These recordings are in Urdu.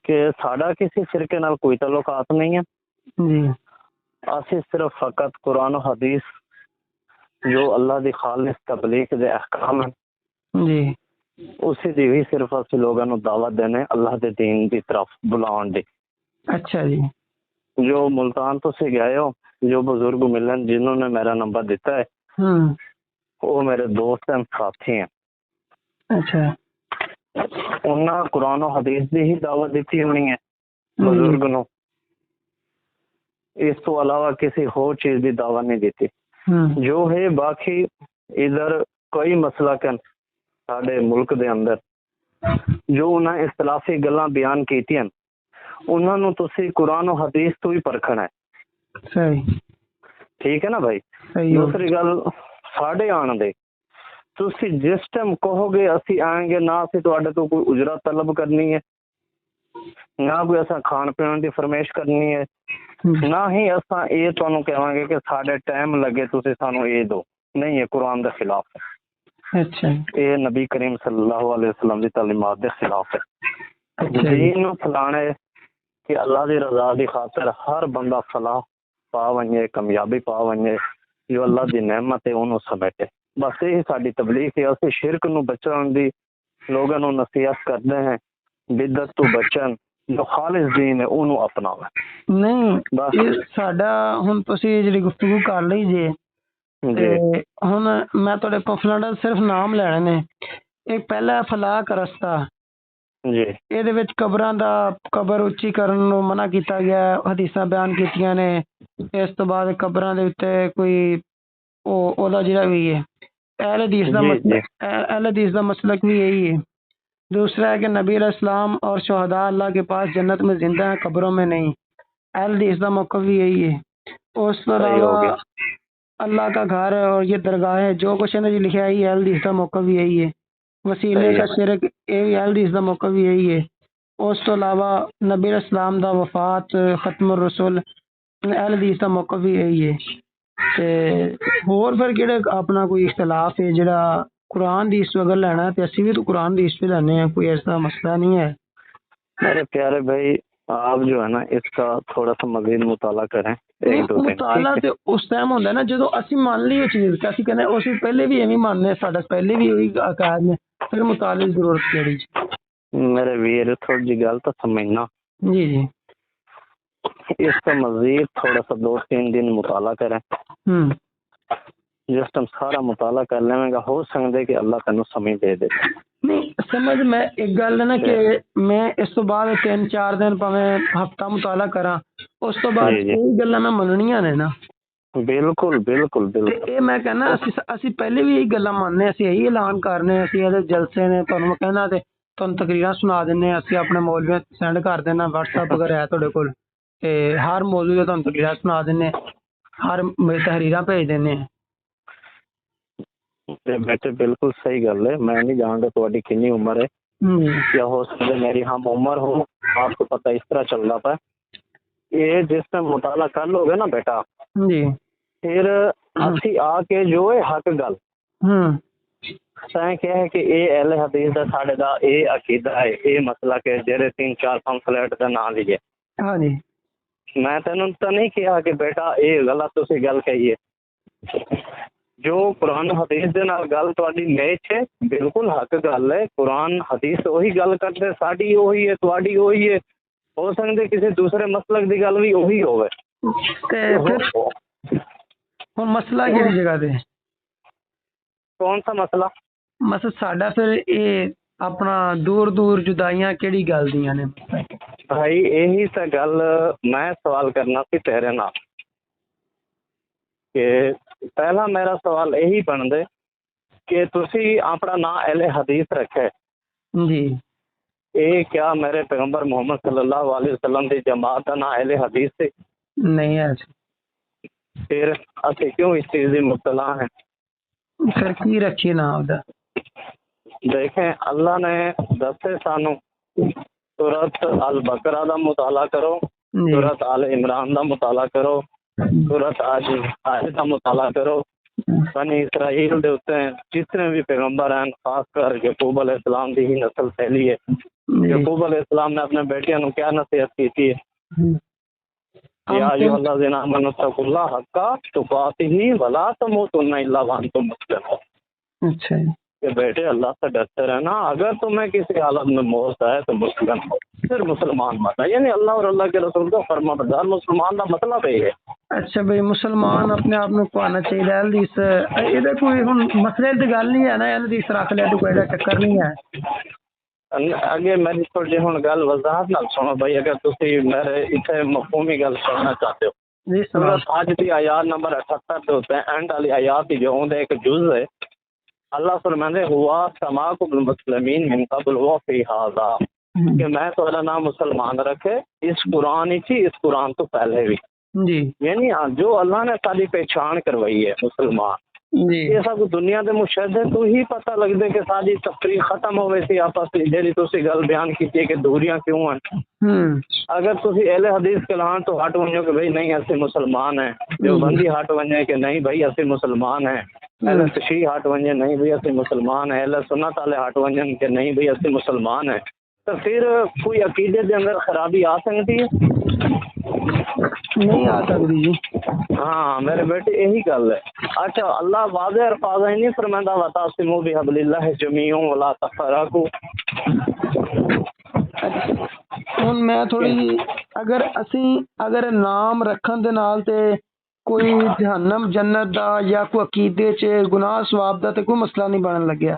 کہ ساڈا کسی فرقے نال کوئی تعلقات نہیں ہے جی اسی صرف فقط قرآن و حدیث جو اللہ دی خالص تبلیغ دے احکام ہیں جی اسی دی بھی صرف اسی لوگوں نو دعوت دینے اللہ دے دین دی طرف بلاؤن دی. اچھا جی جو ملتان تو سے گئے ہو جو بزرگ ملن جنہوں نے میرا نمبر دیتا ہے وہ میرے دوست ہیں ساتھی ہیں. اچھا انہاں قرآن و حدیث دی ہی دعوت دیتی ہونی ہے بزرگ نو, اس تو علاوہ کسی اور چیز دی دعوت نہیں دیتی. جو ہے باقی ادھر کوئی مسئلہ کن ساڈے ملک دے اندر جو انہاں اختلافی گلاں بیان کیتیاں انہاں نو تسی قرآن و حدیث تو ہی پرکھنا ہے. صحیح ٹھیک ہے نا بھائی. دوسری گل ساڈے آن دے تسی جس ٹائم کہو گے اسی آئیں گے, نہ اسی تواڈے تو کوئی اجرت طلب کرنی ہے, نہ کوئی ایسا کھان پین دی فرمائش کرنی ہے, نہ ہی اساں یہ تانوں کہواں گے کہ ساڈے ٹائم لگے تسی سانو یہ دو. نہیں ہے, قرآن دے خلاف ہے. اچھا یہ نبی کریم صلی اللہ علیہ وسلم دی تعلیمات دے خلاف ہے. دین نو پھلانا ہے کہ اللہ دی رضا دی خاطر ہر بندہ فلاح پا ونجے, کامیابی پا ونجے, جو اللہ دی نعمت ہے انہوں سمیٹے. بس یہی ساری تبلیغ ہے. اسی شرک نو بچن دی لوگوں نو نصیحت کرتے ہیں, بدعت تو بچن, جو خالص دین ہے انہوں اپناویں. نہیں یہ ساڈا ہن تسی جڑی گفتگو کر لئی جے ہن میں تواڈے پمفلٹ صرف نام لینے نے. ایک پہلا فلاح کا رستہ جی یہ وچ قبراں دا قبر اچھی کرن نو منع کیتا گیا, حدیثاں بیان کیتیاں نے. اس تو بعد قبراں دے اوتے کوئی او دا جڑا بھی ہے اہل حدیث دا مسلک, اہل حدیث دا مسلک بھی یہی ہے. دوسرا ہے کہ نبی علیہ السلام اور شہداء اللہ کے پاس جنت میں زندہ ہیں, قبروں میں نہیں. اہل حدیث دا موقف بھی یہی ہے. اس کے علاوہ اللہ کا گھر ہے اور یہ درگاہ ہے, جو کچھ ہے لکھا ہے اہل حدیث دا موقف بھی یہی ہے. وسیلے کا شرک یہ بھی اہل حدیث دا موقف بھی یہی ہے. اس تو علاوہ نبی علیہ السلام دا وفات, ختم الرسول, اہل حدیث دا موقف بھی یہی ہے. تے ہور پھر کہڑے اپنا کوئی اختلاف ہے جڑا قرآن دی اس اگر لینا ہے تے اسی بھی تو قرآن دی اس پہ لینے ہیں, کوئی ایسا مسئلہ نہیں ہے. میرے پیارے بھائی آپ جو ہے نا اس کا تھوڑا سا مزید مطالعہ کریں. مطالعہ تے اس ٹائم ہوندا ہے نا جدو اسی مان لی چیز تے اسی کہنے اس پہلے بھی ایویں ماننے, ساڈا پہلے بھی یہی عقائد نے, پھر مطالعے کی ضرورت کیڑی جی. میرے ویر تھوڑی جی گل تو سمجھنا. جی جی اس کا مزید تھوڑا سا 2-3 دن مطالعہ کریں. جس ٹائم سارا مطالعہ کر لیں گا ہو سکتا کہ اللہ تینوں سمجھ دے دے. نہیں سمجھ میں ایک گل ہے نا کہ میں اس تو بعد 3-4 دن پاویں ہفتہ مطالعہ کراں, اس تو بعد یہ گلاں میں مننیاں نے نا. بالکل بالکل بالکل یہ میں کہنا اسی پہلے بھی یہی گلاں ماننے, اسی یہی اعلان کرنے, اسی یہ جلسے نے تانوں کہنا تے تانوں تقریراں سنا دینے, اسی اپنے مولوی سینڈ کر دینا واٹس ایپ اگر ہے تہاڈے کول, تے ہر موضوع تے تانوں تقریراں سنا دینے, ہر تحریراں بھیج دینے. بیٹے بالکل صحیح گل ہے. میں نہیں جانتا تہاڈی کتنی عمر ہے, کیا ہو سکتا ہے میری ہم عمر ہو. آپ کو پتہ اس طرح چل رہا تھا. یہ جس میں مطالعہ کر لو گے نا بیٹا جی پھر اسی آ کے جو ہے حق گل کیا ہے کہ اے اہل حدیث دا ساڈے دا اے عقیدہ ہے, اے مسئلہ کہ جڑے 3-4 فلیٹ دا نام لیے. ہاں جی میں تینوں تو نہیں کہا کہ بیٹا اے غلط تسی گل کہیے. جو قرآن حدیث دے نال گل تہاڈی میچ ہے بالکل حق گل ہے. قرآن حدیث وہی گل کرتے, ساڈی وہی ہے, تہاڈی وہی ہے. ہو سکتے کسی دوسرے مسلک دی گل بھی وہی ہوے. ہن مسئلہ کیڑی جگہ تے, کون سا مسئلہ؟ مسئلہ ساڈا پھر اے اپنا دور دور جدائیاں کیڑی گل دیاں نے بھائی. یہی تو گل میں سوال کرنا سی تیرے نال کہ پہلا میرا سوال یہی بن دے کہ تسی اپنا نام اہل حدیث رکھے جی. اے کیا میرے پیغمبر محمد صلی اللہ علیہ وسلم دی جماعت کا نام اہل حدیث سے نہیں ہے؟ پھر اسی کیوں اس چیز مبتلا ہیں؟ پھر کی رکھی نام دا؟ دیکھیں اللہ نے دسے سانو سورۃ البقرہ دا مطالعہ کرو, سورۃ آل عمران دا مطالعہ کرو, سورۃ آیت دا مطالعہ کرو. بنی اسرائیل دے ہوتے ہیں جتنے بھی پیغمبر ہیں خاص کر یعقوب علیہ السلام دی ہی نسل پھیلی ہے, یعقوب علیہ السلام نے اپنے بیٹیاں کو کیا نصیحت کی تھی؟ یا ایھا الذین آمنوا اتقوا اللہ حق تقاتہ ولا تموتن الا وانتم مسلمون۔ اچھا کہ بیٹے اللہ سے ڈرتے رہنا، اگر تمہیں کسی حالت میں موت ہے تو مسلم ہو، پھر مسلمان مت ہے۔ یعنی اللہ اور اللہ کے رسول کا فرما بردار مسلمان کا مطلب یہ ہے۔ اچھا بھائی، مسلمان اپنے آپ کو آنا چاہیے حدیث یہ کوئی ہن مسئلے کی گل نہیں ہے نا، حدیث رکھ لیا تو کوئی چکر نہیں ہے۔ اگے میری تھوڑی ہن گل وضاحت نال سنو بھائی، اگر تسی میرے اتنے مفہومی گل سننا چاہتے ہو جی سورۃ حج کی آیات نمبر 78 تے ہوتے ہیں اینڈ والی آیات کی جو اوندا ایک جز ہے، اللہ فرماندے ہوا سماکم المسلمین من قبل و فی ھذا، کہ میں تمہارا نام مسلمان رکھے اس قرآن ہی، اس قرآن تو پہلے بھی جی، یعنی جو اللہ نے ساری پہچان کروائی ہے مسلمان، جی یہ سب دنیا دے مشاہدے تو ہی پتہ لگدے کہ ساری تفریق ختم ہوئے سی آپس میں، جیڑی تسی گل بیان کیتی ہے کہ دوریاں کیوں ہیں۔ اگر تسی اہل حدیث کلان تو ہٹ ونجو کہ بھئی نہیں اسی مسلمان ہیں، دیوبندی ہٹ ونجے کہ نہیں بھئی اسی مسلمان ہیں، اہل تشیع ہٹ ونجے نہیں بھئی اسی مسلمان ہیں، اہل سنت والے ہٹ ونجن کہ نہیں بھئی اسی مسلمان ہیں، تو پھر کوئی عقیدے دے اندر خرابی آ سکتی ہے؟ نہیں آ سکتی جی۔ ہاں میرے بیٹے یہی گل ہے۔ اچھا اللہ واضح الفاظ نہیں فرماتا وَتَعْصِمُوا بِحَبْلِ اللَّهِ جَمِيعًا وَلَا تَفَرَّقُوا۔ ہن میں تھوڑی اگر نام رکھن دے نال تے کوئی جہنم جنت دا یا کوئی عقیدے چ گناہ ثواب دا تے کوئی مسئلہ نہیں بنن لگیا۔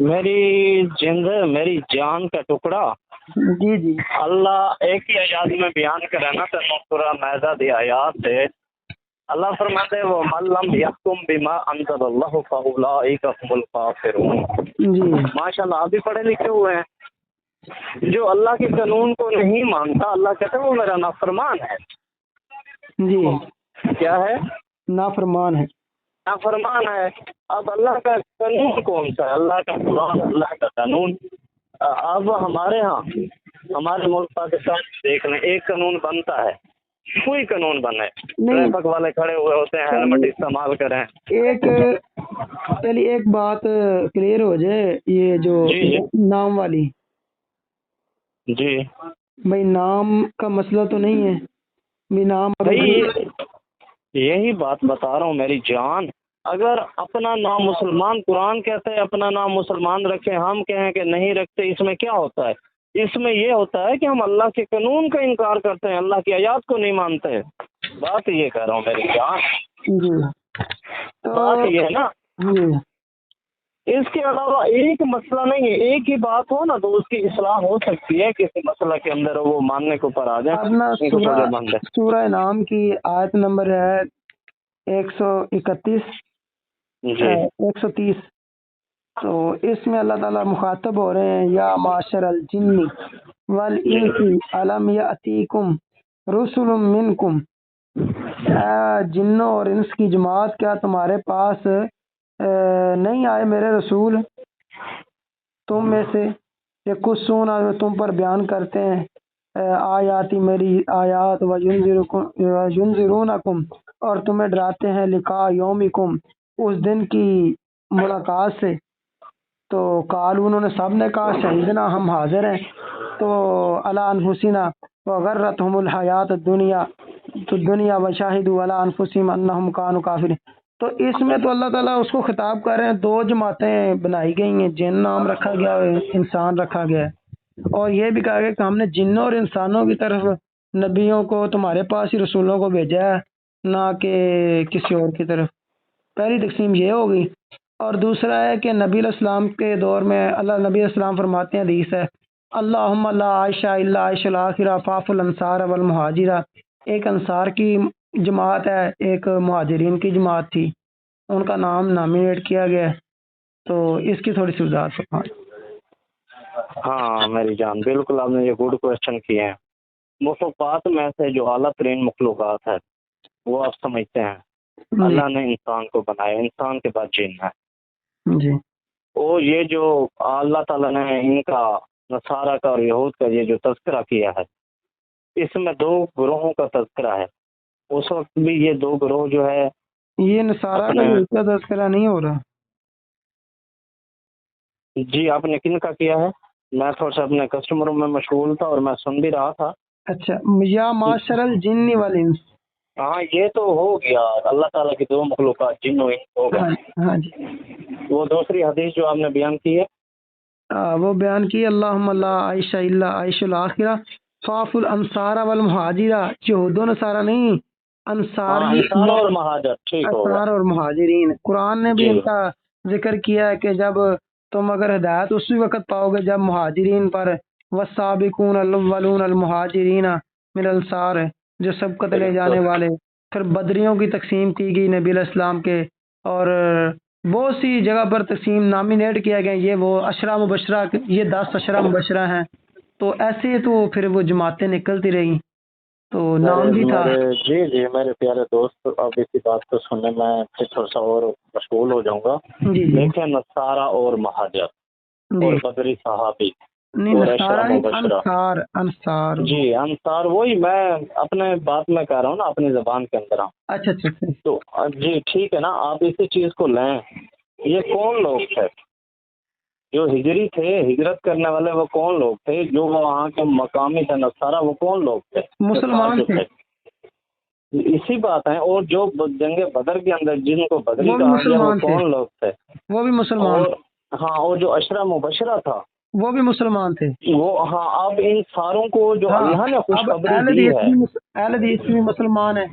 میری جند میری جان کا ٹکڑا، جی جی، اللہ ایک ہی آیات میں بیان کرے نا تو سورہ مائدہ دی آیات سے اللہ فرماتے ہیں وَمَن لَّمْ يَحْكُم بِمَا أَنزَلَ اللَّهُ فَأُولَٰئِكَ هُمُ الْكَافِرُونَ۔ جی ماشاء اللہ آپ بھی پڑھے لکھے ہوئے ہیں۔ جو اللہ کے قانون کو نہیں مانتا، اللہ کہتا ہے وہ میرا نافرمان ہے۔ جی، کیا ہے؟ نافرمان ہے۔ نافرمان ہے۔ اب اللہ کا قانون کون سا ہے؟ اللہ کا قرآن، اللہ کا قانون۔ اب ہمارے ہاں ہمارے ملک پاکستان دیکھ لیں، ایک قانون بنتا ہے، کوئی قانون بنے، ٹریفک والے کھڑے ہوئے ہوتے ہیں ہیلمٹ استعمال کریں۔ ایک پہلی ایک بات کلیئر ہو جائے، یہ جو نام والی، جی بھائی نام کا مسئلہ تو نہیں ہے بھی نام یہی بات بتا رہا ہوں میری جان، اگر اپنا نام مسلمان، قرآن کہتے ہیں اپنا نام مسلمان رکھیں، ہم کہیں کہ نہیں رکھتے، اس میں کیا ہوتا ہے؟ اس میں یہ ہوتا ہے کہ ہم اللہ کے قانون کا انکار کرتے ہیں، اللہ کی آیات کو نہیں مانتے۔ بات یہ کہہ رہا ہوں میری جان، بات یہ ہے نا۔ اس کے علاوہ ایک مسئلہ نہیں ہے، ایک ہی بات ہو نا تو اس کی اصلاح ہو سکتی ہے، کسی مسئلہ کے اندر وہ ماننے کو پر آ جائے۔ اپنا سورہ انعام کی آیت نمبر ہے 131 130، تو اس میں اللہ تعالیٰ مخاطب ہو رہے ہیں یا معاشر الجن والانس الم یاتیکم رسل منکم، جنوں اور انس کی جماعت، کیا تمہارے پاس نہیں آئے میرے رسول تم میں سے، یہ کچھ سونا تم پر بیان کرتے ہیں آیاتی میری آیات وینذرونکم، اور تمہیں ڈراتے ہیں لقاء یومکم، اس دن کی ملاقات سے۔ تو قالوا، انہوں نے سب نے کہا شہیدنا، ہم حاضر ہیں، تو علی انفسنا وغرتهم الحیات الدنیا، تو دنیا وشاہدوا علی انفسہم انہم کانوا کافرین۔ تو اس میں تو اللہ تعالیٰ اس کو خطاب کر رہے ہیں، دو جماعتیں بنائی گئی ہیں، جن نام رکھا گیا ہے، انسان رکھا گیا ہے، اور یہ بھی کہا گیا کہ ہم نے جنوں اور انسانوں کی طرف نبیوں کو تمہارے پاس ہی رسولوں کو بھیجا ہے، نہ کہ کسی اور کی طرف۔ پہلی تقسیم یہ ہوگی، اور دوسرا ہے کہ نبی علیہ السلام کے دور میں اللہ نبی علیہ السلام فرماتے ہیں، حدیث ہے اللہم لا عائشہ الا عائش الاخرہ فاعف الانصار والمہاجرہ، ایک انصار کی جماعت ہے، ایک مہاجرین کی جماعت تھی، ان کا نام نامینیٹ کیا گیا ہے، تو اس کی تھوڑی سی وضاحت فرمائیں۔ ہاں میری جان، بالکل آپ نے یہ گڈ کوشچن کیے ہیں۔ مخلوقات میں سے جو اعلیٰ ترین مخلوقات ہے وہ آپ سمجھتے ہیں اللہ نے انسان کو بنایا، انسان کے بعد جن ہے جی، وہ یہ جو اللہ تعالیٰ نے ان کا نصارہ کا اور یہود کا یہ جو تذکرہ کیا ہے، اس میں دو گروہوں کا تذکرہ ہے۔ اس وقت بھی یہ دو گروہ جو ہے، یہ نصارہ کا تذکرہ نہیں ہو رہا۔ جی آپ نے کن کا کیا ہے؟ میں تھوڑا سا اپنے کسٹمروں میں مشغول تھا اور میں سن بھی رہا تھا. اچھا، یا معاشر الجن والانس. ہاں یہ تو ہو گیا، اللہ تعالیٰ کی دو مخلوقات جن و انس ہو ہاں گئے. ہاں جی. وہ دوسری حدیث جو آپ نے بیان کی ہے، وہ بیان کی اللہم لا عیش الا عیش الاخرہ فاف الانصار والمہاجرہ، یہود و نصارہ نہیں، انصار بھی انصار اور مہاجر ٹھیک ہوگا. انصار اور مہاجرین. قرآن نے بھی جی ان کا ذکر کیا ہے کہ جب تم اگر ہدایت اسی وقت پاؤ گے جب مہاجرین پر والسابقون الاولون المہاجرین من الانصار، جو سبقت لے جانے والے. پھر بدریوں کی تقسیم کی گئی نبی علیہ السلام کے، اور بہت سی جگہ پر تقسیم نامینیٹ کیا گیا، یہ وہ عشرہ مبشرہ، یہ 10 عشرہ مبشرہ ہیں. تو ایسے تو پھر وہ جماعتیں نکلتی رہیں، تو نام بھی تھا. جی میرے پیارے دوست، اب اسی بات کو سننے میں پھر تھوڑا سا اور مشغول ہو جاؤں گا. جی جی دیکھیں نصارہ اور مہاجر جی. اور بدری صحابی نہیں اور نصارہ عشرہ نہیں، مبشرہ. انصار. جی انصار، وہی میں اپنے بات میں کہہ رہا ہوں نا، اپنی زبان کے اندر. اچھا اچھا اچھا. تو جی ٹھیک ہے نا، آپ اسی چیز کو لیں. یہ کون لوگ تھے جو ہجری تھے، ہجرت کرنے والے؟ وہ کون لوگ تھے جو وہاں کے مقامی تھے نصارہ؟ وہ کون لوگ تھے؟ مسلمان جو تھے. اسی بات ہے. اور جو جنگ بدر کے اندر جن کو بدری وہ بھی کہا گیا، وہ مسلمان تھے. کون لوگ تھے؟ وہ بھی مسلمان اور تھے. ہاں، اور جو عشرہ مبشرہ تھا وہ بھی مسلمان تھے. وہ، ہاں. اب ان ساروں کو جو ہاں، اللہ نے اب خوشخبری اہل دی حدیث ہے، بھی اہل حدیث بھی مسلمان ہے،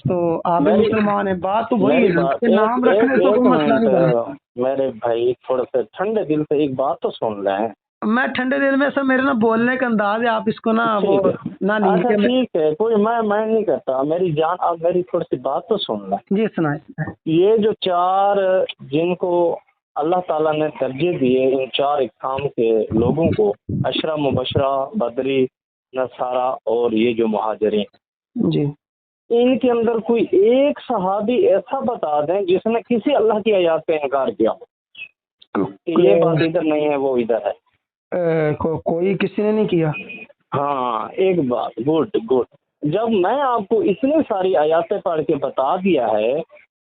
تو آپ بھی میری مسلمان ہیں. بات تو وہی میری ہے نا بات کہ ایک نام ایک رکھنے تو ایک کوئی مسئلہ منٹ نہیں بنا. میرے بھائی، تھوڑا سا ٹھنڈے دل سے ایک بات تو سن لیں. میں ٹھنڈے دل میں، سر میرے نا بولنے کا انداز ہے، آپ اس کو نا وہ ٹھیک ہے، نہ اچھا لیجیے. ٹھیک ہے، کوئی میں نہیں کرتا. میری جان، اب میری تھوڑی سی بات تو سن لیں. جی سنائیں. یہ جو چار جن کو اللہ تعالیٰ نے درجے دیے، ان چار اقسام کے لوگوں کو، عشرہ مبشرہ، بدری، نصارہ اور یہ جو مہاجرین، جی. ان کے اندر کوئی ایک صحابی ایسا بتا دیں جس نے کسی اللہ کی آیات پہ انکار کیا ہو کہ یہ بات ادھر نہیں ہے، وہ ادھر ہے. کوئی کسی نے نہیں کیا. ہاں ایک بات، گڈ. جب میں آپ کو اتنی ساری آیاتیں پڑھ کے بتا دیا ہے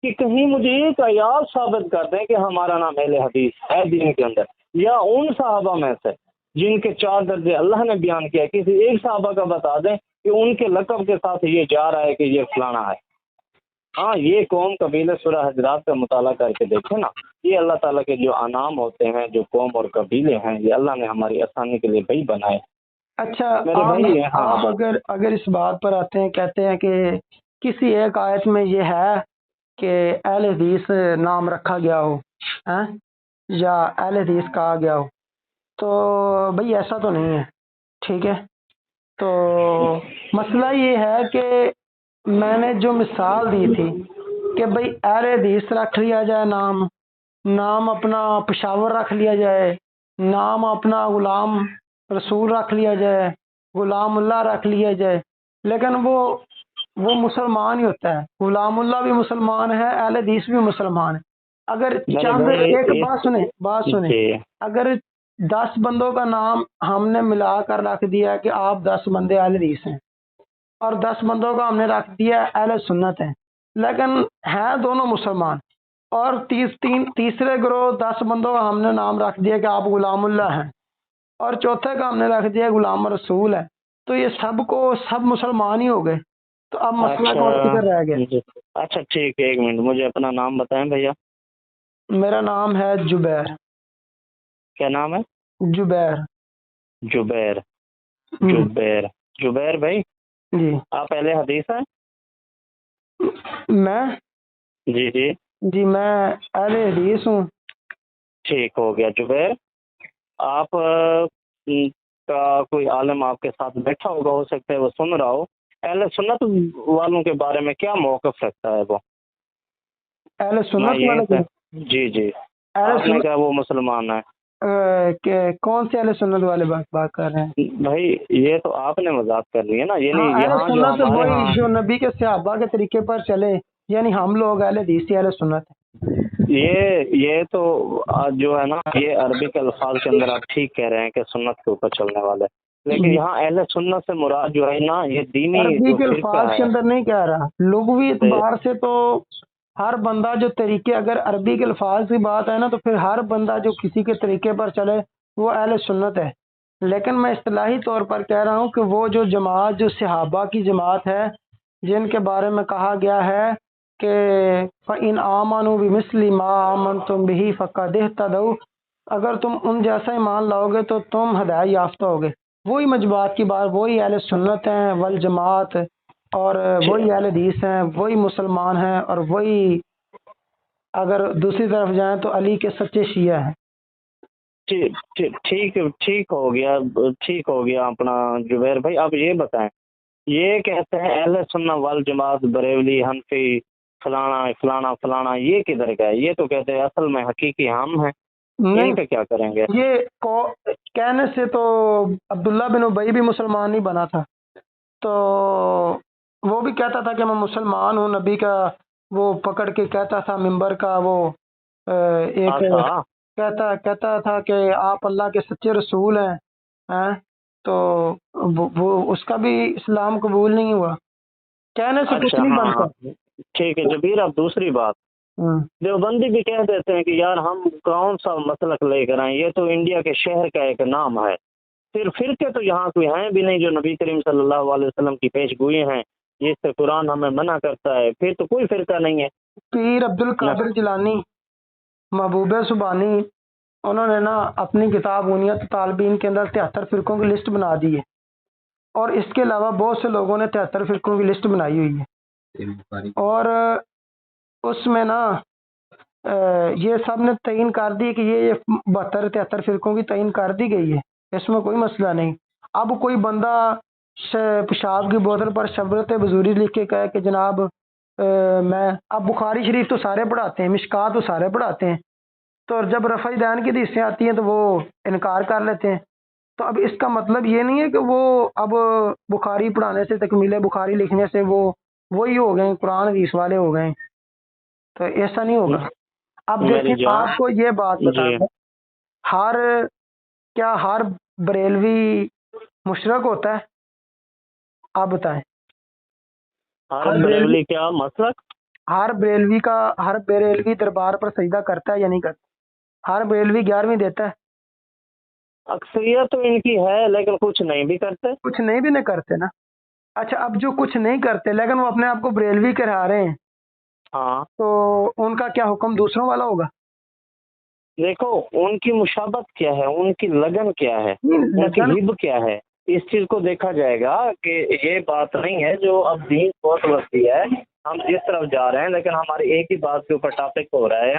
کہ کہیں مجھے ایک آیات ثابت کر دیں کہ ہمارا نام اہل حدیث ہے دین کے اندر، یا ان صحابہ میں سے جن کے 4 درجے اللہ نے بیان کیا، کسی ایک صحابہ کا بتا دیں کہ ان کے لقب کے ساتھ یہ جا رہا ہے کہ یہ فلانا ہے. ہاں، یہ قوم قبیلے سورہ حجرات کا مطالعہ کر کے دیکھیں نا. یہ اللہ تعالیٰ کے جو انعام ہوتے ہیں، جو قوم اور قبیلے ہیں، یہ اللہ نے ہماری آسانی کے لیے بھائی بنائے. اچھا، میرے بھائی، ہاں آپ اگر اس بات پر آتے ہیں، کہتے ہیں کہ کسی ایک آیت میں یہ ہے کہ اہل حدیث نام رکھا گیا ہو یا اہل حدیث کہا گیا ہو، تو بھئی ایسا تو نہیں ہے. ٹھیک ہے، تو مسئلہ یہ ہے کہ میں نے جو مثال دی تھی کہ بھئی اہل حدیث رکھ لیا جائے، نام اپنا پشاور رکھ لیا جائے، نام اپنا غلام رسول رکھ لیا جائے، غلام اللہ رکھ لیا جائے، لیکن وہ مسلمان ہی ہوتا ہے. غلام اللہ بھی مسلمان ہے، اہل حدیث بھی مسلمان ہے. اگر چند ایک بات سنیں، اگر 10 بندوں کا نام ہم نے ملا کر رکھ دیا کہ آپ 10 بندے اہل حدیث ہیں، اور 10 بندوں کا ہم نے رکھ دیا اہل سنت ہیں، لیکن ہیں دونوں مسلمان، اور تیسرے گروہ 10 بندوں کا ہم نے نام رکھ دیا کہ آپ غلام اللہ ہیں، اور چوتھے کا ہم نے رکھ دیا غلام رسول ہے، تو یہ سب مسلمان ہی ہو گئے. تو اب مسئلہ کون کدھر رہ گیا؟ اچھا ٹھیک ہے، ایک منٹ، مجھے اپنا نام بتائیں بھیا. میرا نام ہے جبیر. کیا نام ہے؟ جبیر. جبیر بھائی، جی. آپ اہل حدیث ہیں؟ میں جی میں اہل حدیث ہوں. ٹھیک ہو گیا جبیر. آپ کا کوئی عالم آپ کے ساتھ بیٹھا ہوگا، ہو سکتا ہے وہ سن رہا ہو. اہل سنت والوں کے بارے میں کیا موقف رکھتا ہے وہ؟ اہل سنت والے؟ جی آپ نے کہا وہ مسلمان ہے. کہ کون سے اہل سنت والے بات کر رہے ہیں بھائی؟ یہ تو آپ نے مذاق کرنی ہے نا. یعنی اہل یہاں سنت وہی جو نبی کے صحابہ کے طریقے پر چلے، یعنی ہم لوگ اہل حدیث اہل سنت. یہ تو جو ہے نا، یہ عربی کے الفاظ کے اندر آپ ٹھیک کہہ رہے ہیں کہ سنت کے اوپر چلنے والے، لیکن یہاں اہل سنت سے مراد جو ہے نا، یہ دینی عربی جو کے فرقہ الفاظ کے ہے. اندر نہیں کہہ رہا، لغوی اعتبار سے تو ہر بندہ جو طریقے، اگر عربی کے الفاظ کی بات ہے نا، تو پھر ہر بندہ جو کسی کے طریقے پر چلے وہ اہل سنت ہے. لیکن میں اصطلاحی طور پر کہہ رہا ہوں کہ وہ جو جماعت جو صحابہ کی جماعت ہے، جن کے بارے میں کہا گیا ہے کہ فَإِنْ آمَنُوا بِمِثْلِ مَا آمَنْتُمْ بِهِ فَقَدِ اهْتَدَوْا، اگر تم ان جیسا ایمان لاؤ گے تو تم ہدایت یافتہ ہوگے۔ وہی مجموعات کی بات، وہی اہل سنت ہیں والجماعت، اور وہی اہل حدیث ہیں، وہی مسلمان ہیں، اور وہی اگر دوسری طرف جائیں تو علی کے سچے شیعہ ہیں۔ ٹھیک ہو گیا، ٹھیک ہو گیا اپنا جبیر بھائی۔ آپ یہ بتائیں، یہ کہتے ہیں اہل سنت والجماعت بریلوی حنفی فلانا فلانا فلانا، یہ کدھر کا ہے؟ یہ تو کہتے ہیں اصل میں حقیقی ہم ہیں، ان کا کیا کریں گے؟ یہ کہنے سے تو عبداللہ بن ابی بھی مسلمان نہیں بنا تھا، تو وہ بھی کہتا تھا کہ میں مسلمان ہوں، نبی کا وہ پکڑ کے کہتا تھا ممبر کا، وہ ایک کہتا تھا کہ آپ اللہ کے سچے رسول ہیں، تو وہ اس کا بھی اسلام قبول نہیں ہوا، کہنے سے کچھ نہیں بنتا۔ ٹھیک ہے جبیر، اب دوسری بات، دیوبندی بھی کہہ دیتے ہیں کہ یار ہم کون سا مسلک لے کر آئیں، یہ تو انڈیا کے شہر کا ایک نام ہے، پھر فرقے تو یہاں کوئی ہیں بھی نہیں جو نبی کریم صلی اللہ علیہ وسلم کی پیش گوئی ہیں، جس سے قرآن ہمیں منع کرتا ہے، پھر تو کوئی فرقہ نہیں ہے۔ پیر عبد القادر جیلانی، محبوب سبحانی، انہوں نے نا اپنی کتاب غنیت طالبین کے اندر 73 فرقوں کی لسٹ بنا دی ہے، اور اس کے علاوہ بہت سے لوگوں نے 73 فرقوں کی لسٹ بنائی ہوئی ہے، اور اس میں نا یہ سب نے تعین کر دی کہ یہ 72 73 فرقوں کی تعین کر دی گئی ہے، اس میں کوئی مسئلہ نہیں۔ اب کوئی بندہ پیشاب کی بوتل پر شبرت بزوری لکھ کے کہے کہ جناب میں، اب بخاری شریف تو سارے پڑھاتے ہیں، مشکات تو سارے پڑھاتے ہیں، تو جب رفع دین کی حدیثیں آتی ہیں تو وہ انکار کر لیتے ہیں، تو اب اس کا مطلب یہ نہیں ہے کہ وہ اب بخاری پڑھانے سے، تکمیل بخاری لکھنے سے وہ وہی ہو گئے، قرآن حدیث والے ہو گئے، تو ایسا نہیں ہوگا۔ اب دیکھیں، آپ کو یہ بات بتانا، ہر بریلوی مشرک ہوتا ہے؟ آپ بتائیں، ہر بریلوی کیا مسلک؟ ہر بریلوی دربار پر سجدہ کرتا ہے یا نہیں کرتا؟ ہر بریلوی 11ویں دیتا ہے؟ اکثریت تو ان کی ہے، لیکن کچھ نہیں بھی کرتے، کچھ نہیں بھی نہیں کرتے نا۔ اچھا، اب جو کچھ نہیں کرتے لیکن وہ اپنے آپ کو بریلوی کرا رہے ہیں، ہاں، تو ان کا کیا حکم دوسروں والا ہوگا؟ دیکھو ان کی مشابت کیا ہے، ان کی لگن کیا ہے، ان کی ہب کیا ہے، اس چیز کو دیکھا جائے گا کہ یہ بات نہیں ہے جو اب دین بہت وسیع ہے، ہم جس طرف جا رہے ہیں، لیکن ہماری ایک ہی بات کے اوپر ٹاپک ہو رہا ہے۔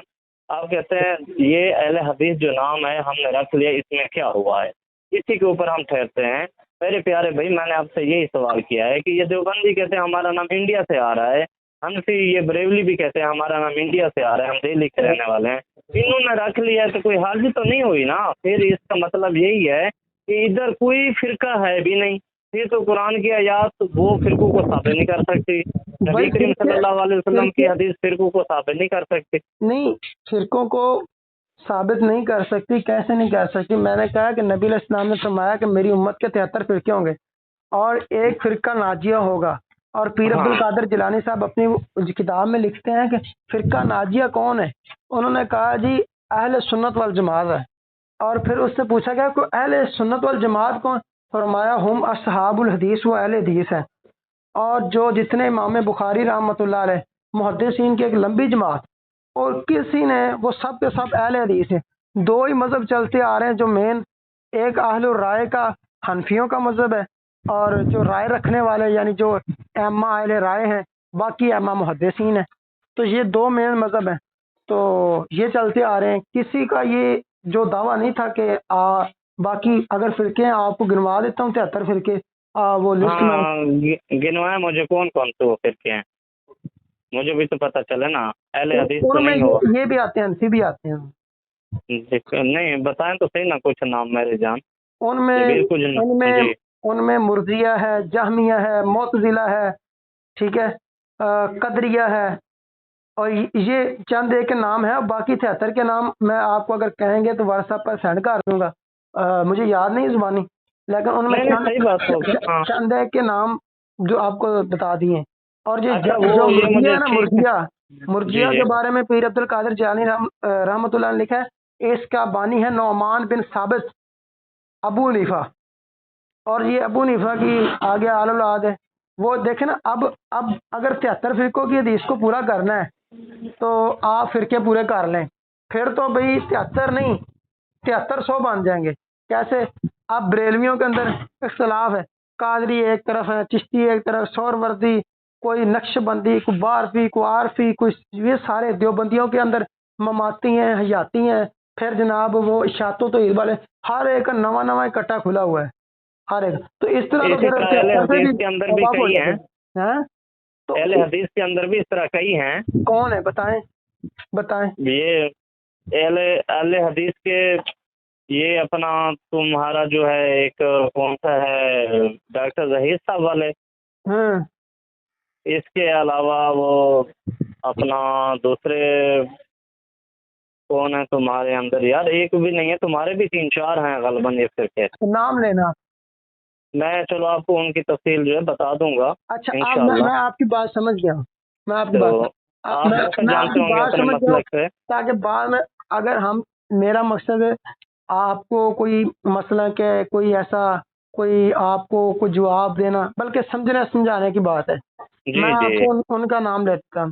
آپ کہتے ہیں یہ اہل حدیث جو نام ہے ہم نے رکھ لیا، اس میں کیا ہوا ہے، اسی کے اوپر ہم ٹھہرتے ہیں۔ میرے پیارے بھائی، میں نے آپ سے یہی سوال کیا ہے کہ یہ دیوبندی کہتے ہیں ہمارا نام انڈیا سے آ رہا ہے، حنفی یہ بریولی بھی کہتے ہیں ہمارا نام انڈیا سے آ رہا ہے، ہم دہلی کے رہنے والے ہیں، انہوں نے رکھ لیا ہے تو کوئی حال بھی تو نہیں ہوئی نا۔ پھر اس کا مطلب یہی ہے کہ ادھر کوئی فرقہ ہے بھی نہیں، پھر تو قرآن کی آیات وہ فرقوں کو ثابت نہیں کر سکتی، نبی کریم صلی اللہ علیہ وسلم کی حدیث فرقوں کو ثابت نہیں کر سکتی۔ نہیں، فرقوں کو ثابت نہیں کر سکتی، کیسے نہیں کر سکتی؟ میں نے کہا کہ نبی علیہ السلام نے فرمایا کہ میری امت کے 73 فرقے ہوں گے اور ایک فرقہ ناجیہ ہوگا، اور پیر عبد القادر جیلانی صاحب اپنی کتاب میں لکھتے ہیں کہ فرقہ ناجیہ کون ہے؟ انہوں نے کہا جی اہل سنت والجماعت ہے، اور پھر اس سے پوچھا گیا کہ اہل سنت والجماعت کون؟ فرمایا ہم اصحاب الحدیث و اہل حدیث ہیں، اور جو جتنے امام بخاری رحمۃ اللہ علیہ محدثین کی ایک لمبی جماعت، اور کسی نے وہ سب کے سب اہل حدیث ہیں۔ دو ہی مذہب چلتے آ رہے ہیں جو مین، ایک اہل الرائے کا حنفیوں کا مذہب ہے، اور جو رائے رکھنے والے یعنی جو ائمہ اہل رائے ہیں، باقی ائمہ محدثین ہیں، تو یہ دو مین مذہب ہیں، تو یہ چلتے آ رہے ہیں۔ کسی کا یہ جو دعویٰ نہیں تھا کہ باقی اگر فرقے ہیں آپ کو گنوا دیتا ہوں 73 فرقے، وہ لسٹ میں گنوائے مجھے کون کون سے وہ فرقے ہیں، مجھے بھی تو پتہ چلے نا، اہل حدیث تو نہیں ہو، یہ بھی آتے ہیں، حنفی بھی آتے ہیں۔ نہیں بتائیں تو صحیح نا کچھ نام میرے جان۔ ان میں مرزیہ ہے، جہمیہ ہے، معتزلہ ہے، ٹھیک ہے، قدریہ ہے، اور یہ چند ایک کے نام ہے، باقی 73 کے نام میں آپ کو اگر کہیں گے تو واٹس ایپ پر سینڈ کر دوں گا، مجھے یاد نہیں زبانی، لیکن ان میں چند ایک کے نام جو آپ کو بتا دیے۔ اور مرجیہ کے بارے میں پیر عبد القادر جیلانی رحمۃ اللہ نے لکھا ہے، اس کا بانی ہے نعمان بن ثابت، ابو حنیفہ، اور یہ ابو حنیفہ کی آگے آل اولاد ہے. وہ دیکھیں نا، اب اگر 73 فرقوں کی حدیث کو پورا کرنا ہے تو آپ فرقے پورے کر لیں، پھر تو بھئی 73 نہیں 7300 بن جائیں گے. کیسے؟ اب بریلویوں کے اندر اختلاف ہے، قادری ایک طرف ہے، چشتی ایک طرف، سہروردی، کوئی نقش بندی، کوئی بارفی، کوئی عارفی، کوئی یہ سارے دیوبندیوں کے اندر مماتی ہیں، حیاتی ہیں، پھر جناب وہ اشاعت و توحید والے، ہر ایک کا نواں نواں اکٹھا کھلا ہوا ہے ہر ایک. تو اس طرح تو اسی پھر طرح اہل 73 سے حدیث بھی کے اندر بھی اب آپ ہو کئی جاتے ہیں، ہیں. ہاں تو اہل حدیث کے اندر بھی اس طرح کئی ہیں. کون ہے بتائیں. یہ اہل حدیث کے، یہ اپنا تمہارا جو ہے ایک کون سا ہے، ڈاکٹر ظہیر صاحب والے. ہاں اس کے علاوہ وہ اپنا دوسرے کون ہے تمہارے اندر، یار ایک بھی نہیں ہے، تمہارے بھی 3 4 ہیں غالباً یہ فرقے. نام لینا. میں چلو آپ کو ان کی تفصیل جو ہے بتا دوں گا اچھا انشاءاللہ. میں آپ کی بات سمجھ گیا ہوں. میں آپ کی تو بات آپ ویسے میں آپ جانتے کی ہوں گے بات اپنے سمجھ گیا ہوں، مسلک سے. تاکہ بعد میں اگر میرا مقصد ہے آپ کو کوئی مسئلہ کہ کوئی ایسا کوئی آپ کو کوئی جواب دینا، بلکہ سمجھنے سمجھانے کی بات ہے. جی میں آپ جی کو ان کا نام لیتا ہوں.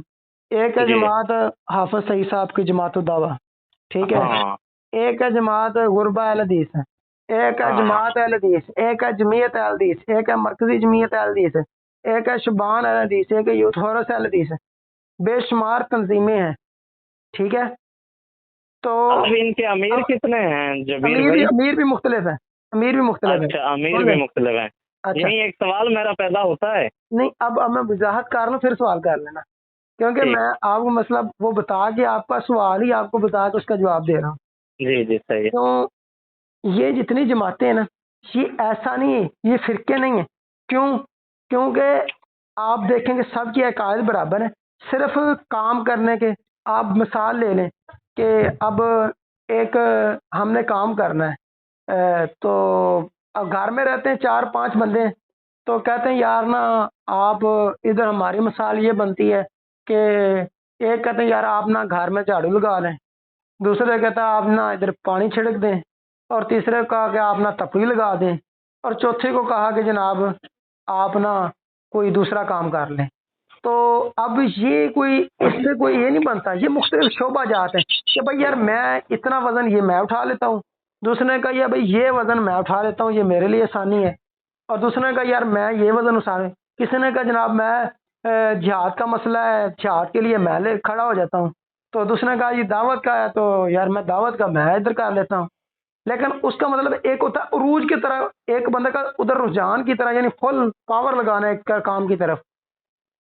ایک ہے جی جماعت حافظ سعید صاحب کی جماعت الدعوہ، ٹھیک ہے. ہاں ایک ہے جماعت غربہ اہل حدیث، ایک ہے ہاں جماعت اہل حدیث، ایک ہے جمعیت اہل حدیث، ایک ہے مرکزی جمعیت اہل حدیث، ایک ہے شبان اہل حدیث، ایک ہے یوتھ فورس اہل حدیث. بے شمار تنظیمیں ہیں، ٹھیک ہے. تو اب ان کے امیر کتنے ہیں جبیر بھائی؟ امیر بھی مختلف ہے، امیر بھی مختلف ہے. اچھا امیر سن بھی لیں. مختلف ہیں. اچھا یہیں ایک سوال میرا پیدا ہوتا ہے. نہیں، اب میں وضاحت کر لوں پھر سوال کر لینا، کیونکہ ٹھیک، میں آپ کو مسئلہ وہ بتا کے آپ کا سوال ہی آپ کو بتا کے اس کا جواب دے رہا ہوں. جی جی صحیح. تو یہ جتنی جماعتیں ہیں نا، یہ ایسا نہیں ہے، یہ فرقے نہیں ہیں. کیونکہ آپ دیکھیں گے سب کی عقائد برابر ہیں، صرف کام کرنے کے. آپ مثال لے لیں کہ اب ایک ہم نے کام کرنا ہے، تو اب گھر میں رہتے ہیں 4 5 بندے ہیں، تو کہتے ہیں یار نا آپ ادھر، ہماری مثال یہ بنتی ہے کہ ایک کہتے ہیں یار آپ نا گھر میں جھاڑو لگا لیں، دوسرے کہتا ہے آپ نا ادھر پانی چھڑک دیں، اور تیسرے کو کہا کہ آپ نا تپڑی لگا دیں، اور چوتھے کو کہا کہ جناب آپ نا کوئی دوسرا کام کر لیں. تو اب یہ کوئی اس سے کوئی یہ نہیں بنتا، یہ مختلف شعبہ جات ہیں کہ بھائی یار میں اتنا وزن یہ میں اٹھا لیتا ہوں، دوسرے نے کہا یا بھائی یہ وزن میں اٹھا لیتا ہوں، یہ میرے لیے آسانی ہے، اور دوسرے نے کہا یار میں یہ وزن اٹھا لیں. کسی نے کہا جناب میں جہاد کا مسئلہ ہے، جہاد کے لیے میں کھڑا ہو جاتا ہوں. تو دوسرے نے کہا یہ دعوت کا ہے، تو یار میں دعوت کا میں ادھر کر لیتا ہوں. لیکن اس کا مطلب ایک ہوتا ہے عروج کی طرح، ایک بندے کا ادھر رجحان کی طرح، یعنی فل پاور لگانا ہے کا کام کی طرف.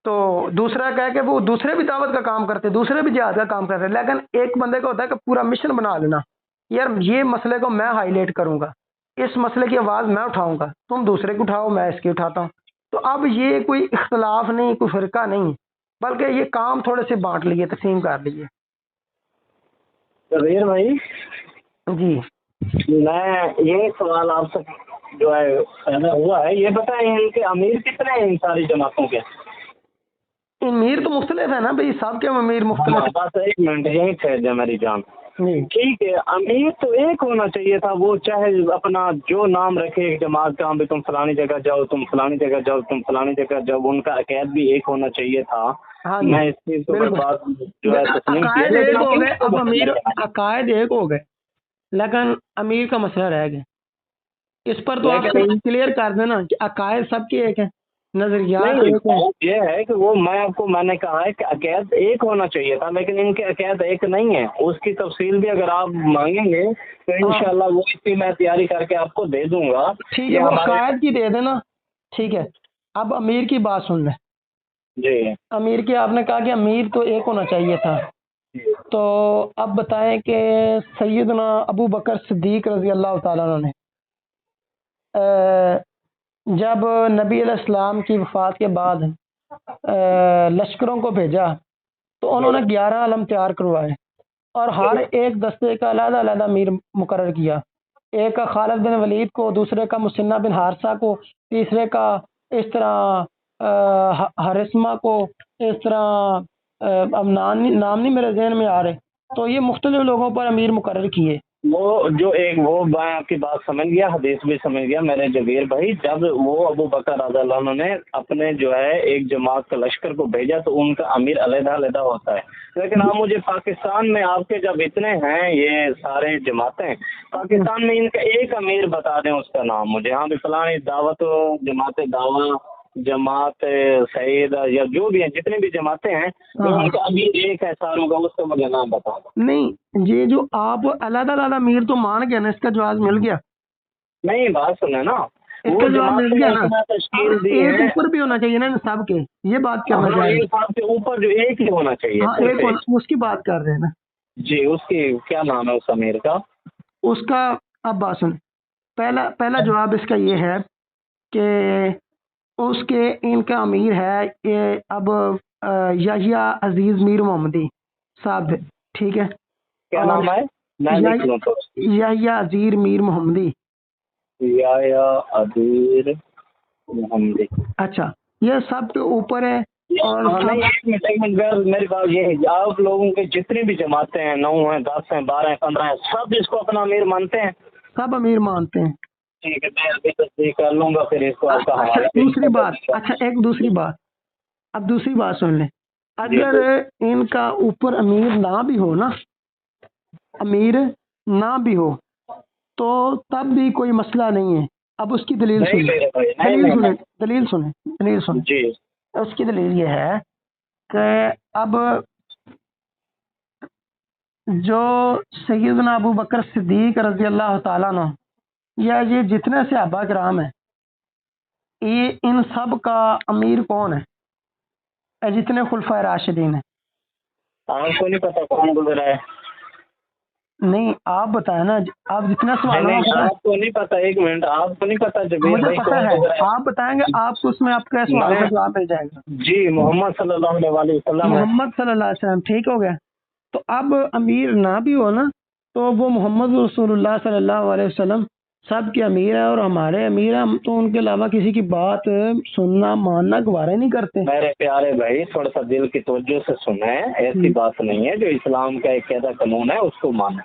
تو دوسرا کہہ کہ وہ دوسرے بھی دعوت کا کام کرتے، دوسرے بھی جہاد کا کام کرتے، لیکن ایک بندے کا ہوتا ہے کہ پورا مشن بنا لینا، یار یہ مسئلے کو میں ہائی لائٹ کروں گا، اس مسئلے کی آواز میں اٹھاؤں گا، تم دوسرے کی اٹھاؤ، میں اس کی اٹھاتا ہوں. تو اب یہ کوئی اختلاف نہیں، کوئی فرقہ نہیں، بلکہ یہ کام تھوڑے سے بانٹ لیے، تقسیم کر لیجیے. کبیر بھائی، جی میں یہ سوال آپ سے جو ہے پیدا ہوا ہے، یہ بتائیں ان کے امیر کتنے ہیں ان ساری جماعتوں کے؟ امیر تو مختلف ہے نا بھائی، سب کے امیر مختلف ہاں بس ایک منٹ یہیں ٹھہر جائے میری جان. جی ٹھیک ہے، امیر تو ایک ہونا چاہیے تھا، وہ چاہے اپنا جو نام رکھے ایک جماعت کا، بھی تم فلانی جگہ جاؤ، تم فلانی جگہ جاؤ، تم فلانی جگہ جاؤ، ان کا عقائد بھی ایک ہونا چاہیے تھا. ہاں جی میں اس چیز کو بالکل. بات جو ہے تسلیم کیا، عقائد ایک لیکن ہو گئے، کو اب امیر بدلنا عقائد ایک ہو گئے، لیکن امیر کا مسئلہ رہ گیا. اس پر تو آپ لیکن کلیئر کر دینا کہ عقائد سب کے ایک ہیں، نظریات نہیں، ایک ہیں. یہ ہے کہ وہ میں نے کہا ہے کہ عقائد ایک ہونا چاہیے تھا، لیکن ان کے عقائد ایک نہیں ہے. اس کی تفصیل بھی اگر آپ مانگیں گے تو انشاءاللہ وہ اس کی میں تیاری کر کے آپ کو دے دوں گا. ٹھیک ہے، وہ عقائد کی دے دینا. ٹھیک ہے، اب امیر کی بات سن لیں. جی امیر کی آپ نے کہا کہ امیر تو ایک ہونا چاہیے تھا، تو اب بتائیں کہ سیدنا ابو بکر صدیق رضی اللہ تعالیٰ عنہ نے جب نبی علیہ السلام کی وفات کے بعد لشکروں کو بھیجا، تو انہوں نے 11 علم تیار کروائے، اور ہر ایک دستے کا علیحدہ علیحدہ امیر مقرر کیا. ایک کا خالد بن ولید کو، دوسرے کا مسنہ بن حارثہ کو، تیسرے کا اس طرح ہرسمہ کو، اس طرح اب نام نہیں میرے ذہن میں آ رہے. تو یہ مختلف لوگوں پر امیر مقرر کیے. وہ جو ایک وہ میں آپ کی بات سمجھ گیا، حدیث بھی سمجھ گیا میرے جبیر بھائی. جب وہ ابو بکر رضی اللہ عنہ نے اپنے جو ہے ایک جماعت کا لشکر کو بھیجا تو ان کا امیر علیحدہ علیحدہ ہوتا ہے. لیکن آپ مجھے پاکستان میں آپ کے جب اتنے ہیں یہ سارے جماعتیں، پاکستان میں ان کا ایک امیر بتا دیں اس کا نام مجھے. ہاں بھی فلانی دعوت جماعت دعویٰ، جماعت سعید یا جو بھی ہیں جتنے بھی جماعتیں ہیں ان کا امیر ایک ہے ساروں کا، اس کا مجھے نام بتا دو. نہیں، یہ جو آپ علیحدہ علیحدہ امیر تو مان گیا نا، اس کا جواز مل گیا. نہیں بات سنیں نا، اس وہ کا جواب جماعت مل گیا نا. نے تشکیل دی ایک ہے. اوپر بھی ہونا چاہیے نا ان سب کے، یہ بات کرنا ہاں چاہ رہے ایک ہیں. صاحب کے اوپر جو ایک ہی ہونا چاہیے. ہاں صرف ایک ایک. اس کی بات کر رہے ہیں نا. جی اس کی کیا نام ہے اس امیر کا؟ اس کا اب بات سن، پہلا جواب اس کا یہ ہے کہ اس کے ان کا امیر ہے یہ اب یحییٰ عزیز میر محمدی صاحب، ٹھیک ہے. کیا نام ہے؟ میں لکھ لوں تو. یحییٰ عزیز میر محمدی. یحییٰ عزیز محمدی. اچھا، یہ سب کے اوپر ہے. اور نہیں ایک منٹ میری بات یہ ہے، آپ لوگوں کے جتنی بھی جماعتیں ہیں 9 ہیں 10 ہیں 12 ہیں 15 ہیں سب اس کو اپنا امیر مانتے ہیں؟ سب امیر مانتے ہیں. ٹھیک ہے میں ابھی تصدیق کر لوں گا پھر اس کو آپ کا اچھا حوالہ. دوسری بات، ایک دوسری بات، اب دوسری بات سن لیں. اگر ان کا اوپر امیر نہ بھی ہو نا، امیر نہ بھی ہو تو تب بھی کوئی مسئلہ نہیں ہے. اب اس کی دلیل سنیں جی اس کی دلیل یہ ہے کہ اب جو سیدنا ابو بکر صدیق رضی اللہ تعالیٰ عنہ یا یہ جتنے صحابہ کرام ہیں، یہ ان سب کا امیر کون ہے؟ جتنے خلفائے راشدین ہیں. آپ کو نہیں پتا کون گزرا ہے؟ نہیں آپ بتائیں نا، آپ جتنے سوالوں کا آپ کو نہیں پتا. ایک منٹ، آپ کو نہیں پتا جبیر مجھے بھائی پتا کون ہے، گزرا ہے؟ آپ بتائیں گے آپ کو، اس میں آپ کا سوال کا جواب مل جائے گا. جی محمد صلی اللہ علیہ وسلم ہے. محمد صلی اللہ علیہ وسلم، ٹھیک ہو گیا. تو اب امیر نہ بھی ہو نا تو وہ محمد رسول اللہ صلی اللہ علیہ وسلم سب کے امیر ہے اور ہمارے امیر ہیں. ہم تو ان کے علاوہ کسی کی بات سننا ماننا گوارا نہیں کرتے. میرے پیارے بھائی تھوڑا سا دل کی توجہ سے سنیں، ایسی بات نہیں ہے. جو اسلام کا ایک قاعدہ قانون ہے اس کو مانیں.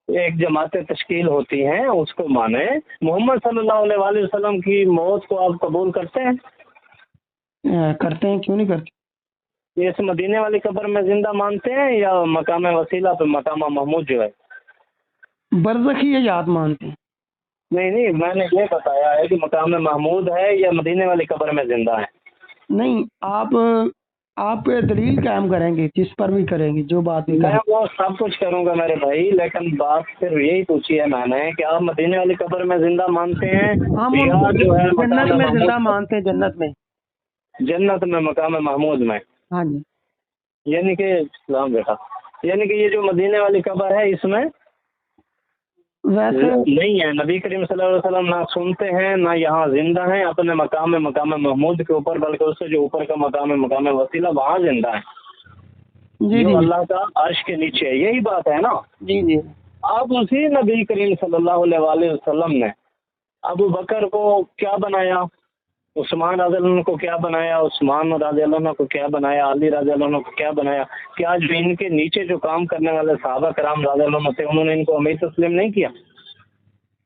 ایک جماعتیں تشکیل ہوتی ہیں اس کو مانیں. محمد صلی اللہ علیہ وسلم کی موت کو آپ قبول کرتے ہیں؟ کرتے ہیں، کیوں نہیں کرتے. یہ اس مدینے والی قبر میں زندہ مانتے ہیں یا مقام وسیلہ پہ مقام محمود جو ہے برزخی یا یاد مانتے ہیں؟ نہیں میں نے یہ بتایا ہے کہ مقام محمود ہے یا مدینے والی قبر میں زندہ ہے. نہیں آپ دلیل قائم کریں گے جس پر بھی کریں گے، جو بات بھی کریں میں وہ سب کچھ کروں گا میرے بھائی، لیکن بات صرف یہی پوچھی ہے میں نے کہ آپ مدینے والی قبر میں زندہ مانتے ہیں ہم یا جو ہے جنت میں زندہ مانتے ہیں. جنت میں مقام محمود میں. ہاں جی. یعنی کہ اسلام بیٹا، یعنی کہ یہ جو مدینے والی قبر ہے اس میں ویسے نہیں ہے نبی کریم صلی اللہ علیہ وسلم نہ سنتے ہیں نہ یہاں زندہ ہیں اپنے مقام محمود کے اوپر، بلکہ اس سے جو اوپر کا مقام وسیلہ وہاں زندہ ہے جو اللہ کا عرش کے نیچے ہے. یہی بات ہے نا؟ جی. آپ اسی نبی کریم صلی اللہ علیہ وسلم نے ابو بکر کو کیا بنایا، عثمان رضی اللہ عنہ کو کیا بنایا، عثمان رضی اللہ عنہ کو کیا بنایا، علی رضی اللہ عنہ کو کیا بنایا؟ کیا جو ان کے نیچے جو کام کرنے والے صحابہ کرام رضی اللہ عنہ تھے انہوں نے ان کو امیر تسلیم نہیں کیا؟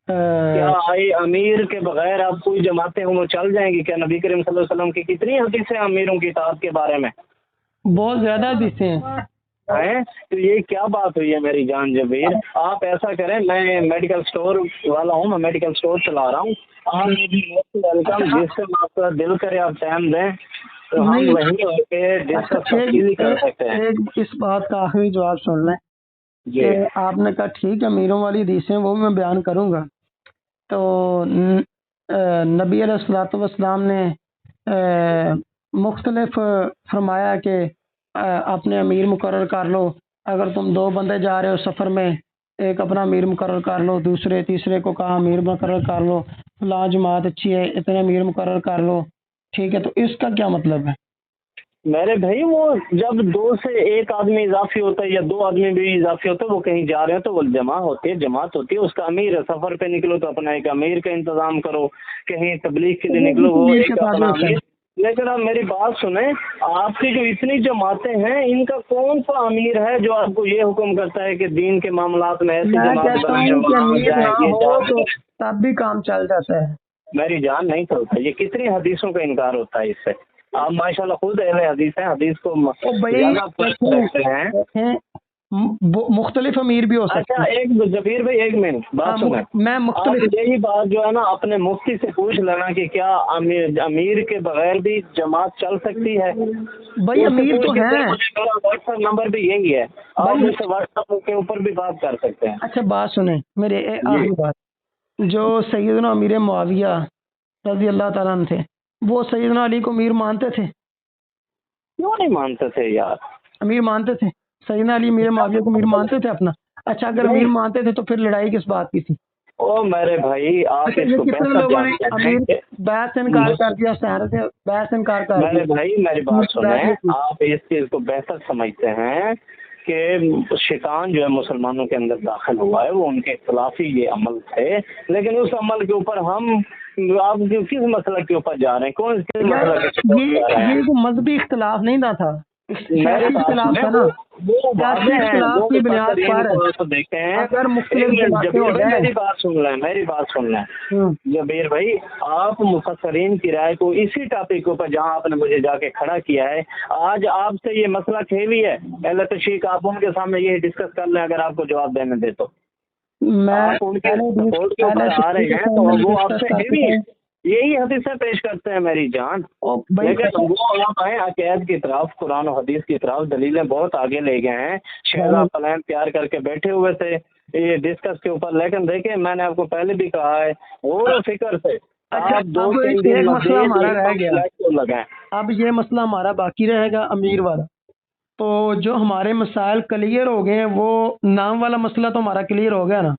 کیا امیر کے بغیر اب کوئی جماعتیں وہ چل جائیں گی؟ کیا نبی کریم صلی اللہ علیہ وسلم کی کتنی حدیثیں امیروں کی اطاعت کے بارے میں؟ بہت زیادہ حدیثیں ہیں. تو یہ کیا بات ہوئی ہے میری جان جبیر؟ آپ ایسا کریں، میں میڈیکل سٹور والا ہوں، میں میڈیکل سٹور چلا رہا ہوں. آپ ویلکم، جس سے آپ کا دل کرے آپ ٹائم دیں تو ہم وہیں ہو کے ڈسکس کر سکتے ہیں. اس بات کا آخری جواب سن لیں کہ آپ نے کہا ٹھیک ہے امیروں والی حدیثیں وہ میں بیان کروں گا. تو نبی علیہ الصلوۃ والسلام نے مختلف فرمایا کہ اپنے امیر مقرر کر لو. اگر تم 2 بندے جا رہے ہو سفر میں، ایک اپنا امیر مقرر کر لو، تیسرے کو کہا امیر مقرر کر لو، فلاں جماعت اچھی ہے اتنے امیر مقرر کر لو. ٹھیک ہے، تو اس کا کیا مطلب ہے؟ میرے بھائی وہ جب 2 سے 1 آدمی اضافی ہوتا ہے یا 2 آدمی بھی اضافی ہوتا ہے، وہ کہیں جا رہے ہیں تو وہ جماعت ہوتی ہے اس کا امیر ہے. سفر پہ نکلو تو اپنا ایک امیر کا انتظام کرو، کہیں تبلیغ کے لیے نکلو وہ ایک اپنا امیر. لیکن آپ میری بات سنیں، آپ کی جو اتنی جماعتیں ہیں ان کا کون سا امیر ہے جو آپ کو یہ حکم کرتا ہے کہ دین کے معاملات میں ایسی میں جماعت کہتا بنائیں ہوں کہ وہاں امیر جائیں نہ یہ ہو تو جائیں؟ تب بھی کام چل جاتا ہے. میری جان نہیں چلتا. یہ کتنی حدیثوں کا انکار ہوتا ہے اس سے. آپ ماشاءاللہ خود اہل حدیث ہیں، حدیث کو او بھائی زیادہ فرق رکھتے ہیں. دیکھیں مختلف امیر بھی ہو سکتے اچھا ہیں. ایک جبیر بھائی ایک منٹ بات سنیں. میں آپ مختلف یہی بات جو ہے نا اپنے مفتی سے پوچھ لینا کہ کیا امیر کے بغیر بھی جماعت چل سکتی ہے. بھائی امیر تو ہیں. میرا واٹس ایپ نمبر بھی یہی ہے، آپ بھائی مجھ سے واٹس ایپ کے اوپر بھی بات کر سکتے ہیں. اچھا بات سنیں میرے آخری بات. جو سیدنا امیر معاویہ رضی اللہ تعالیٰ عنہ تھے وہ سیدنا علی کو امیر مانتے تھے؟ کیوں نہیں مانتے تھے یار؟ امیر مانتے تھے. سیدنا علی امیر معاویہ کو امیر مانتے تھے اپنا. اچھا اگر امیر مانتے تھے تو پھر لڑائی کس بات کی تھی؟ او میرے بھائی آپ اچھا اس یہ کو کتنے بہتر لوگوں نے جانتے ہیں امیر کہ بیعت سے انکار کر دیا، سہر سے بیعت سے انکار کر میرے دیا. بھائی میری بات سنیں، آپ اس چیز کو بہتر سمجھتے ہیں کہ شیطان جو ہے مسلمانوں کے اندر داخل ہوا ہے، وہ ان کے خلافی یہ عمل تھے، لیکن اس عمل کے اوپر ہم آپ کس مسئلہ کے اوپر جا رہے ہیں؟ کون سے مسئلہ کے اوپر جا رہے ہیں؟ یہ کوئی مذہبی اختلاف نہیں نہ تھا، میرے سیاسی اختلاف تھا نا. وہ سیاسی واضح ہیں، اختلاف وہ کی بنیاد پر تو دیکھتے ہیں. اگر مختلف ایک منٹ جماعتیں ہو جبیر بھائی جائیں. میری بات سن لیں، میری بات سن لیں جبیر بھائی. آپ مفسرین کی رائے کو اسی ٹاپک کے اوپر جہاں آپ نے مجھے جا کے کھڑا کیا ہے، آج آپ سے یہ مسئلہ کھیوی ہے اہل تشریح، آپ ان کے سامنے یہ ڈسکس کر لیں اگر آپ کو جواب دینے دے تو. آپ ان کے سپورٹ کے اوپر آ رہے ہیں تو وہ آپ سے ہیوی یہی حدیثیں پیش کرتے ہیں میری جان. لیکن وہ آپ آئے عقائد کی طرف، قرآن و حدیث کی طرف، دلیلیں بہت آگے لے گئے ہیں. شہزاد پلان تیار کر کے بیٹھے ہوئے تھے یہ ڈسکس کے اوپر، لیکن دیکھیں میں نے آپ کو پہلے بھی کہا ہے غور و فکر سے آپ 2-3 دن مسئلہ ہمارا رہ گیا. لگائیں. اب یہ مسئلہ ہمارا باقی رہے گا امیر والا. تو جو ہمارے مسائل کلیئر ہو گئے ہیں وہ نام والا مسئلہ تو ہمارا کلیئر ہو گیا نا.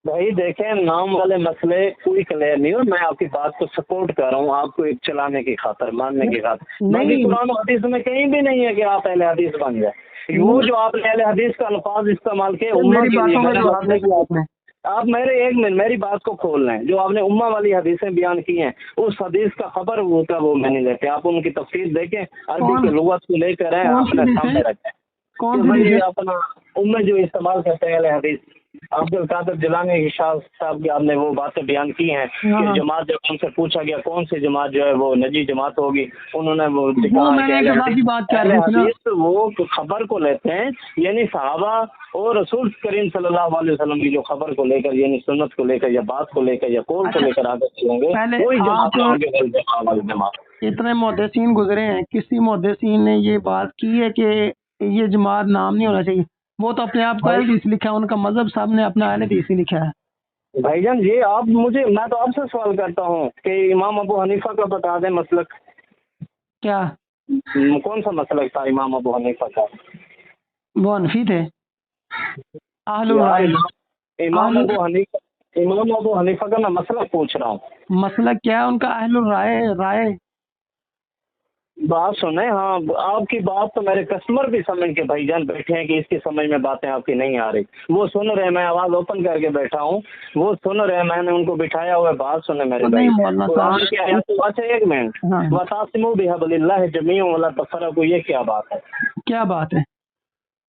بھائی دیکھیں نام والے مسئلے کوئی کلیئر نہیں ہو، میں آپ کی بات کو سپورٹ کر رہا ہوں آپ کو ایک چلانے کی خاطر، ماننے کی خاطر. نہیں قرآن و حدیث میں کہیں بھی نہیں ہے کہ آپ اہل حدیث بن جائے. وہ جو آپ نے اہل حدیث کا الفاظ استعمال کیے امہ کے لیے، آپ میرے ایک منٹ میری بات کو کھول لیں. جو آپ نے امہ والی حدیثیں بیان کی ہیں اس حدیث کا خبر ہوتا وہ میں نہیں لیتے. آپ ان کی تفسیر دیکھیں، عربی کی لغت کو لے کر اپنے سامنے رکھیں. اپنا امہ جو استعمال کرتے ہیں اہل حدیث، عبد القادر جیلانی شاہ صاحب کی آپ نے وہ باتیں بیان کی ہیں کہ جماعت جب ان سے پوچھا گیا کون سی جماعت جو ہے وہ نجی جماعت ہوگی، انہوں نے وہ وہ خبر کو لیتے ہیں، یعنی صحابہ اور رسول کریم صلی اللہ علیہ وسلم کی جو خبر کو لے کر یعنی سنت کو لے کر یا بات کو لے کر یا قول کو لے کر آگے چلیں گے وہی جماعت. اتنے محدثین گزرے ہیں، کسی محدثین نے یہ بات کی ہے کہ یہ جماعت نام نہیں ہونا چاہیے؟ وہ تو اپنے آپ کو اہل حدیث لکھا ہے، ان کا مذہب صاحب نے اپنا اہل حدیث ہی لکھا ہے. بھائی جان یہ آپ مجھے، میں تو آپ سے سوال کرتا ہوں کہ امام ابو حنیفہ کا بتا دیں مسلک. کیا کون سا مسلک تھا امام ابو حنیفہ کا؟ وہ حنفی تھے. امام ابو حنیفہ کا میں مسلک پوچھ رہا ہوں. مسلک کیا ہے ان کا؟ اہل رائے. بات سنیں، ہاں آپ کی بات تو میرے کسٹمر بھی سمجھ کے بھائی جان بیٹھے ہیں کہ اس کی سمجھ میں باتیں آپ کی نہیں آ رہی. وہ سن رہے، میں آواز اوپن کر کے بیٹھا ہوں، وہ سن رہے، میں نے ان کو بٹھایا ہوا ہے. بات سنیں میرے بھائی، قرآن کی آیات. اچھا ایک منٹ، وَتَعْصِمُوا بِحَبْلِ اللَّهِ جَمِيعًا وَلَا تَفَرَّقُوا، یہ کیا بات ہے؟ کیا بات ہے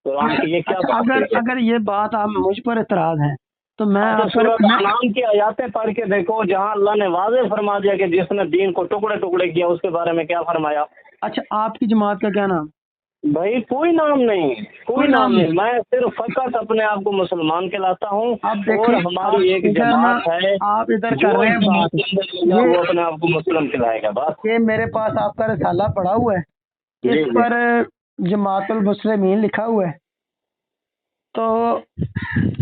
قرآن کی یہ کیا بات ہے؟ اگر یہ بات آپ مجھ پر اعتراض ہے تو میں نام کی آیاتیں پڑھ کے دیکھو جہاں اللہ نے واضح فرما دیا کہ جس نے دین کو ٹکڑے ٹکڑے کیا اس کے بارے میں کیا فرمایا. اچھا آپ کی جماعت کا کیا نام؟ بھائی کوئی نام نہیں، کوئی نام نہیں. میں صرف فقط اپنے آپ کو مسلمان کہلاتا ہوں اور ہماری ایک جماعت ہے. آپ ادھر کر رہے ہیں بات، وہ اپنے آپ کو مسلم کہلائے گا. بات یہ میرے پاس آپ کا رسالہ پڑا ہوا ہے، اس پر جماعت المسلمین لکھا ہوا ہے. تو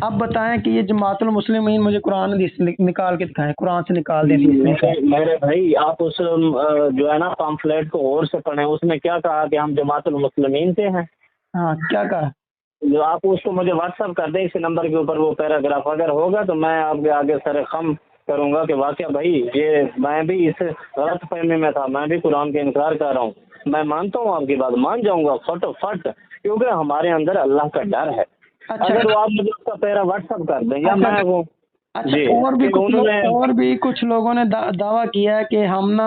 اب بتائیں کہ یہ جماعت المسلمین مجھے قرآن نکال کے دکھائیں، قرآن سے نکال دیں. میرے بھائی آپ اس جو ہے نا پامفلیٹ کو غور سے پڑھیں، اس میں کیا کہا کہ ہم جماعت المسلمین سے ہیں. ہاں کیا کہا؟ جو آپ اس کو مجھے واٹس ایپ کر دیں اسی نمبر کے اوپر وہ پیراگراف، اگر ہوگا تو میں آپ کے آگے سر خم کروں گا کہ واقعہ بھائی یہ میں بھی اس غلط فہمی میں تھا، میں بھی قرآن کا انکار کر رہا ہوں. میں مانتا ہوں آپ کی بات، مان جاؤں گا فٹ کیونکہ ہمارے اندر اللہ کا ڈر ہے. اگر وہ آپ مجھے اس کا پیرا واٹس ایپ کر دیں یا میں وہ. اچھا اور بھی کچھ لوگوں نے دعویٰ کیا ہے کہ ہم نا